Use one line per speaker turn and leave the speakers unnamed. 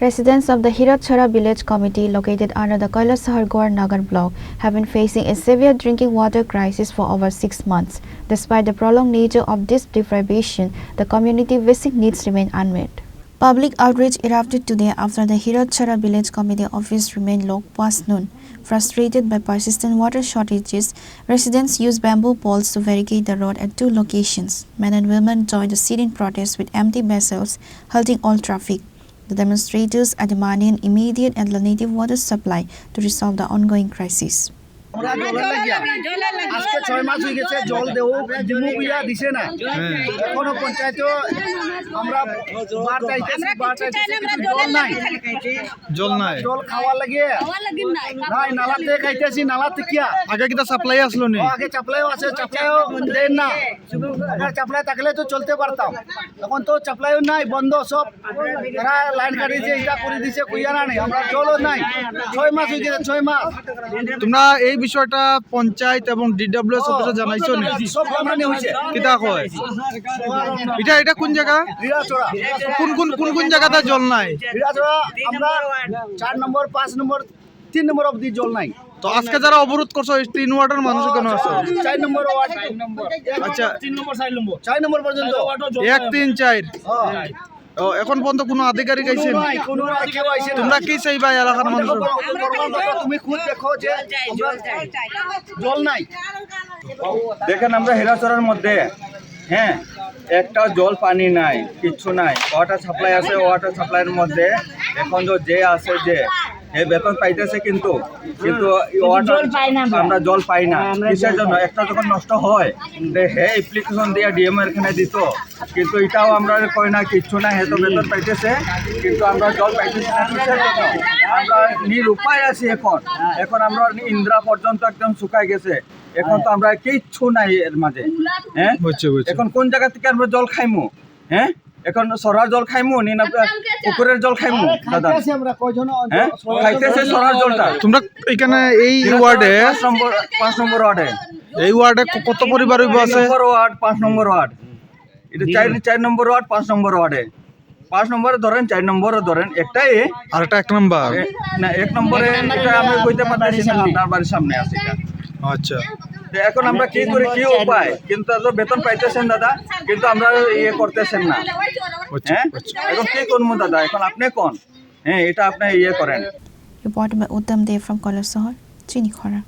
Residents of the Hiratchara village committee located under the Kailasahar Gaur Nagar block have been facing a severe drinking water crisis for over 6 months. Despite the prolonged nature of this deprivation, the community basic needs remain unmet. Public outrage erupted today after the Hiratchara village committee office remained locked past noon. Frustrated by persistent water shortages, residents used bamboo poles to barricade the road at 2 locations. Men and women joined the sit-in protest with empty vessels, halting all traffic. The demonstrators are demanding immediate and alternative water supply to resolve the ongoing crisis.
আজকে 6 মাস হয়ে গেছে জল দেও দিমুবিয়া দিছে না এখনো পঞ্চায়েত আমরা বার চাইতেছি জল নাই জল খাওয়ার লাগে নাই নালাতে খাইতেছি নালাতে কিয়া
আগে কিটা সাপ্লাই আসলো নি
আগে সাপ্লাইও আছে সাপ্লাইও দেন না আগে সাপ্লাই থাকলে তো চলতে পারতাম এখন তো সাপ্লাইও নাই বন্ধ সব এরা লাইন কাটিছে এটা করে দিছে কইয়ানা নাই আমরা জলও নাই 6 মাস হয়ে গেছে 6 মাস
তোমরা এই বিষয়টা পঞ্চায়েত এবং ডিডব্লিউএস অফিসে জানাইছো নি
সব জানানি হইছে
কিটা কয় এটা কোন জায়গা
হিরাচড়া
কোন জায়গাতে জল নাই
হিরাচড়া আমরা 4 নম্বর 5 নম্বর 3 নম্বর অবধি জল নাই
তো আজকে যারা অবরোধ করছো 3 ওয়ার্ডের মানুষ কেন আছে
4 নম্বর ওয়ার্ড
আচ্ছা
3 নম্বর 4 নম্বর পর্যন্ত
1 3 4 ও এখন পর্যন্ত কোনো আধিকারিক আইছে
কোনো কেউ আইছে না
তোমরা কি চাইবা এলাকার মানুষ
তুমি খুদ দেখো যে জল নাই
দেখেন আমরা হিরাচড়ার মধ্যে হ্যাঁ একটা জল পানি নাই কিচ্ছু নাই ওয়াটার সাপ্লাই আছে ওয়াটার সাপ্লাইয়ের মধ্যে এখন যে আছে যে বেতন পাইতেছে কিন্তু ওয়াটার আমরা জল পাই না কিসের জন্য একটা যখন নষ্ট হয় হে অ্যাপ্লিকেশন দিয়ে ডিএম এখানে দিত কিন্তু এটাও আমরা কই না কিচ্ছু না হে তো বেতন পাইতেছে কিন্তু আমরা জল পাইতেছি না কিসের জন্য আমরা নিরুপায় আছি এখন আমরা ইন্দ্রা পর্যন্ত একদম শুকাই গেছে এখন তো আমরা কিচ্ছু নাই এর মাঝে হ্যাঁ এখন কোন জায়গা থেকে আমরা জল খাইমু হ্যাঁ এখন সরার জল খাইমু নি না পুকুরের জল খাইমু দাদা
আমরা কয়জন
হ্যাঁ খাইতেছে সরার জলটা
তোমরা এখানে এই ওয়ার্ডে
5 নম্বর ওয়ার্ডে
এই ওয়ার্ডে কত পরিবার আছে
5 নম্বর ওয়ার্ড এটা 4 নম্বর ওয়ার্ড 5 নম্বর ওয়ার্ডে 5 নম্বরে ধরেন 4 নম্বরে ধরেন একটাই
আর একটা 1 নম্বর
না 1 নম্বরে এটা আমি কইতে পারতাছি না আপনার বাড়ির সামনে আছে এটা
আচ্ছা
এখন আমরা কি করি কি উপায় কিন্তু বেতন পাইতেছেন দাদা কিন্তু আমরা ইয়ে করতেছেন না হ্যাঁ এখন কি করবো দাদা এখন আপনি কোন হ্যাঁ এটা আপনি ইয়ে করেন
Reported by Uttam Dev from Kailasahar, Chinikhara.